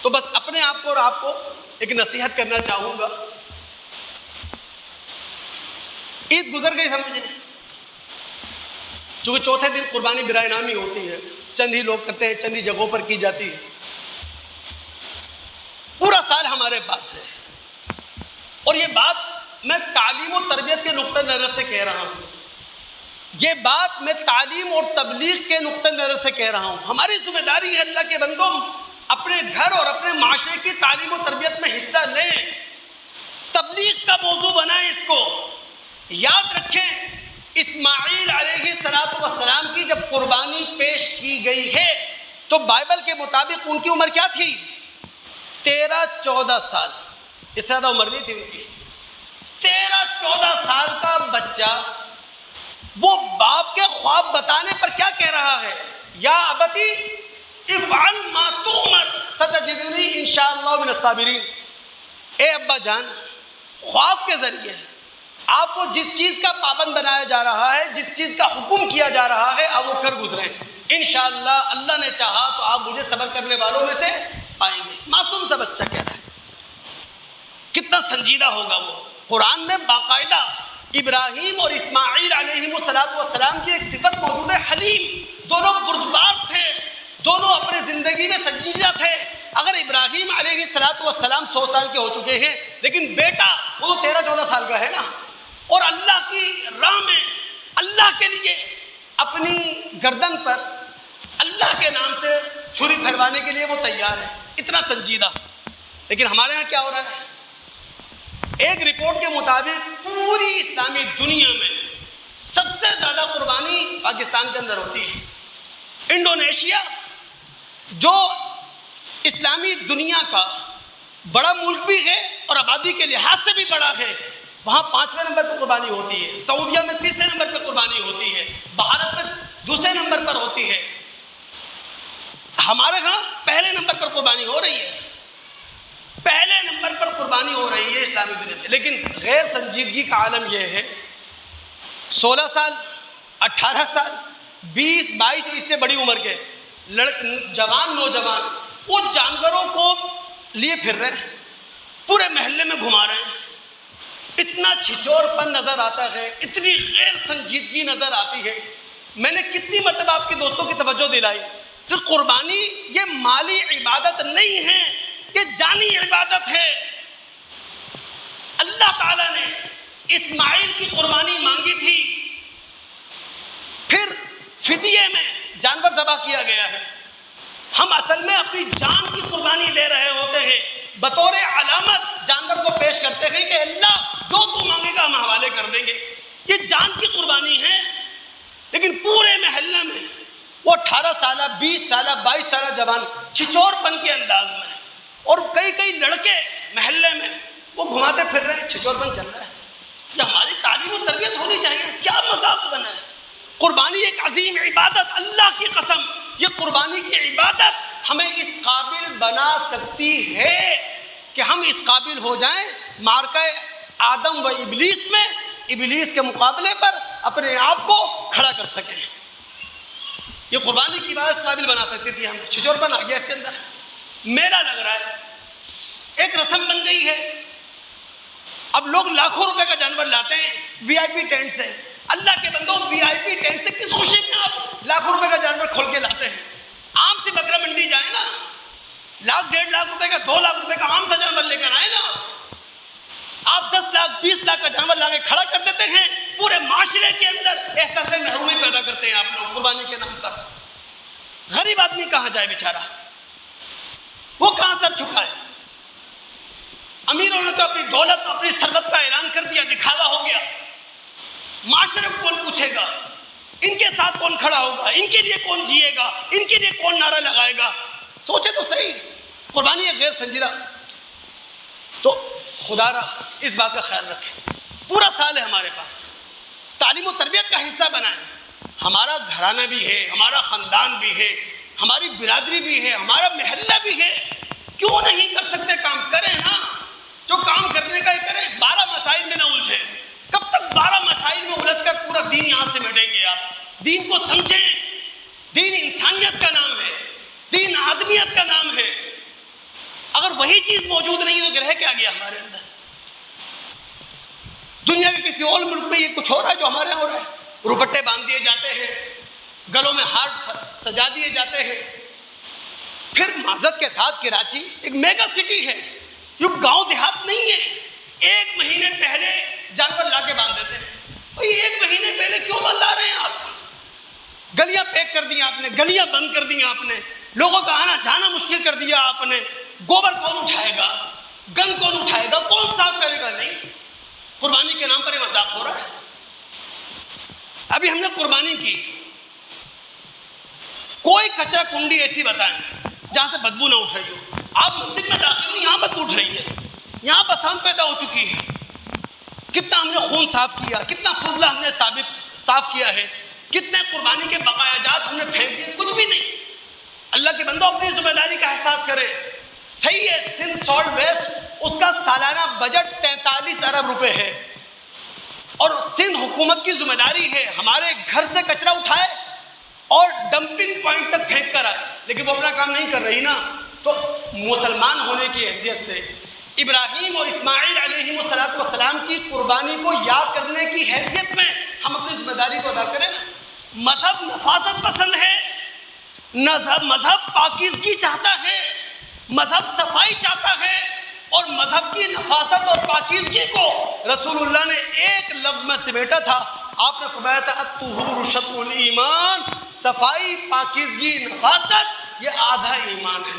تو بس اپنے آپ کو اور آپ کو ایک نصیحت کرنا چاہوں گا. عید گزر گئی سمجھیں، چونکہ چوتھے دن قربانی برائے نامی ہوتی ہے، چند ہی لوگ کرتے ہیں، چند ہی جگہوں پر کی جاتی ہے. پورا سال ہمارے پاس ہے، اور یہ بات میں تعلیم و تربیت کے نقطہ نظر سے کہہ رہا ہوں، یہ بات میں تعلیم اور تبلیغ کے نقطہ نظر سے کہہ رہا ہوں. ہماری ذمہ داری ہے اللہ کے بندوں، اپنے گھر اور اپنے معاشرے کی تعلیم و تربیت میں حصہ لیں، تبلیغ کا موضوع بنائیں. اس کو یاد رکھیں، اسماعیل علیہ السلام کی جب قربانی پیش کی گئی ہے تو بائبل کے مطابق ان کی عمر کیا تھی؟ 13-14 سال. اس سے زیادہ عمر نہیں تھی ان کی. 13-14 سال کا بچہ وہ باپ کے خواب بتانے پر کیا کہہ رہا ہے؟ یا ابتی افعل ما تؤمر ستجدنی انشاءاللہ من الصابرین. اے ابا جان، خواب کے ذریعے آپ کو جس چیز کا پابند بنایا جا رہا ہے، جس چیز کا حکم کیا جا رہا ہے، آپ وہ کر گزریں. انشاءاللہ اللہ نے چاہا تو آپ مجھے صبر کرنے والوں میں سے پائیں گے. معصوم سا بچہ کہہ رہا ہے. کتنا سنجیدہ ہوگا وہ. قرآن میں باقاعدہ ابراہیم اور اسماعیل علیہ السلام کی ایک صفت موجود ہے، حلیم. دونوں بردبار تھے، دونوں اپنے زندگی میں سنجیدہ تھے. اگر ابراہیم علیہ السلام 100 سال کے ہو چکے ہیں، لیکن بیٹا وہ تو 13-14 سال کا ہے نا، اور اللہ کی راہ میں اللہ کے لیے اپنی گردن پر اللہ کے نام سے چھری پھیروانے کے لیے وہ تیار ہے. اتنا سنجیدہ. لیکن ہمارے ہاں کیا ہو رہا ہے؟ ایک رپورٹ کے مطابق پوری اسلامی دنیا میں سب سے زیادہ قربانی پاکستان کے اندر ہوتی ہے. انڈونیشیا جو اسلامی دنیا کا بڑا ملک بھی ہے اور آبادی کے لحاظ سے بھی بڑا ہے، وہاں 5ویں نمبر پہ قربانی ہوتی ہے. سعودیہ میں 3رے نمبر پہ قربانی ہوتی ہے. بھارت میں 2 نمبر پر ہوتی ہے. ہمارے ہاں پہلے نمبر پر قربانی ہو رہی ہے. پہلے نمبر پر قربانی ہو رہی ہے اسلامی دنیا میں. لیکن غیر سنجیدگی کا عالم یہ ہے، 16 سال 18 سال 20 22 اور اس سے بڑی عمر کے جوان نوجوان وہ جانوروں کو لیے پھر رہے ہیں، پورے محلے میں گھما رہے ہیں. اتنا چھچور پن نظر آتا ہے، اتنی غیر سنجیدگی نظر آتی ہے. میں نے کتنی مرتبہ آپ کے دوستوں کی توجہ دلائی کہ قربانی یہ مالی عبادت نہیں ہے، یہ جانی عبادت ہے. اللہ تعالیٰ نے اسماعیل کی قربانی مانگی تھی، پھر فدیے میں جانور ذبح کیا گیا ہے. ہم اصل میں اپنی جان کی قربانی دے رہے ہوتے ہیں، بطور علامت جانور کو پیش کرتے ہیں کہ اللہ جو تو مانگے گا ہم حوالے کر دیں گے. یہ جان کی قربانی ہے. لیکن پورے محلے میں وہ 18 سالہ 20 سالہ 22 سالہ جوان چھچور پن کے انداز میں، اور کئی لڑکے محلے میں وہ گھماتے پھر رہے ہیں، چھچور پن چل رہا ہے. یہ ہماری تعلیم و تربیت ہونی چاہیے. کیا مذاق بنا ہے؟ قربانی ایک عظیم عبادت، اللہ کی قسم یہ قربانی کی عبادت ہمیں اس قابل بنا سکتی ہے کہ ہم اس قابل ہو جائیں معرکہ آدم و ابلیس میں ابلیس کے مقابلے پر اپنے آپ کو کھڑا کر سکیں. یہ قربانی کی عبادت اس قابل بنا سکتی تھی. ہم چھچور پن آ گیا اس کے اندر. میرا لگ رہا ہے ایک رسم بن گئی ہے. اب لوگ لاکھوں روپے کا جانور لاتے ہیں وی آئی پی ٹینٹ سے. اللہ کے بندوں، وی آئی پی ٹینٹ سے کس خوشی میں آپ لاکھوں روپے کا جانور کھول کے لاتے ہیں؟ عام سی بکرا منڈی جائیں نا، 1 لاکھ 1.5 لاکھ روپے کا 2 لاکھ روپے کا عام سا جانور لے کر آئے نا، آپ 10 لاکھ 20 لاکھ کا جانور لا کے کھڑا کر دیتے ہیں. پورے معاشرے کے اندر احساس محرومی پیدا کرتے ہیں آپ لوگ قربانی کے نام پر. غریب آدمی کہاں جائے بیچارہ؟ وہ کہاں سر چھپائے؟ امیروں نے تو اپنی دولت اپنی ثروت کا اعلان کر دیا، دکھاوا ہو گیا. معاشرے کو کون پوچھے گا؟ ان کے ساتھ کون کھڑا ہوگا؟ ان کے لیے کون جیے گا؟ ان کے لیے کون نعرہ لگائے گا؟ سوچے تو صحیح. قربانی ہے غیر سنجیدہ. تو خدا را اس بات کا خیال رکھیں. پورا سال ہے ہمارے پاس، تعلیم و تربیت کا حصہ بنائیں. ہمارا گھرانہ بھی ہے، ہمارا خاندان بھی ہے، ہماری برادری بھی ہے، ہمارا محلہ بھی ہے. کیوں نہیں کر سکتے کام؟ کریں نا، جو کام کرنے کا ہی کریں. 12 مسائل میں نہ الجھیں. کب تک 12 مسائل میں الجھ کر پورا دین یہاں سے مٹیں گے؟ آپ دین کو سمجھیں. دین انسانیت کا نام ہے، دین آدمیت کا نام ہے. اگر وہی چیز موجود نہیں ہے تو رہ کیا گیا ہمارے اندر؟ دنیا کے کسی اور ملک میں یہ کچھ ہو رہا ہے جو ہمارے یہاں ہو رہا ہے؟ روپٹے باندھ دیے جاتے ہیں، گلوں میں ہار سجا دیے جاتے ہیں. پھر معذرت کے ساتھ کراچی ایک میگا سٹی ہے، یہ گاؤں دیہات نہیں ہے. 1 مہینے پہلے جانور لا کے باندھ دیتے ہیں. بھئی 1 مہینے پہلے کیوں باندھ رہے ہیں آپ؟ گلیاں پیک کر دی آپ نے، گلیاں بند کر دی آپ نے، لوگوں کا آنا جانا مشکل کر دیا آپ نے. گوبر کون اٹھائے گا؟ گند کون اٹھائے گا؟ کون صاف کرے گا؟ نہیں. قربانی کے نام پر یہ مذاق ہو رہا ہے. ابھی ہم نے قربانی کی، کوئی کچرا کنڈی ایسی بتائیں جہاں سے بدبو نہ اٹھ رہی ہو. آپ مسجد میں داخل ہوئی، یہاں بدبو اٹھ رہی ہے، یہاں بسان پیدا ہو چکی ہے. کتنا ہم نے خون صاف کیا، کتنا فضلہ ہم نے صاف کیا ہے، کتنے قربانی کے بقایا جات ہم نے پھینک دیے، کچھ بھی نہیں. اللہ کے بندو اپنی ذمہ داری کا احساس کرے. صحیح ہے، سندھ سالٹ ویسٹ اس کا سالانہ بجٹ 43 ارب روپے ہے، اور سندھ حکومت کی ذمہ داری ہے ہمارے گھر سے کچرا اٹھائے اور ڈمپنگ پوائنٹ تک پھینک کر آئے. لیکن وہ اپنا کام نہیں کر رہی نا. تو مسلمان ہونے کی حیثیت سے ابراہیم اور اسماعیل علیہ السلام کی قربانی کو یاد کرنے کی حیثیت میں ہم اپنی ذمہ داری کو ادا کریں. مذہب نفاست پسند ہے، مذہب پاکیزگی چاہتا ہے، مذہب صفائی چاہتا ہے، اور مذہب کی نفاست اور پاکیزگی کو رسول اللہ نے ایک لفظ میں سمیٹا تھا. آپ نے فرمایا تھا الطہور شطر الایمان، صفائی، پاکیزگی، نفاست یہ آدھا ایمان ہے.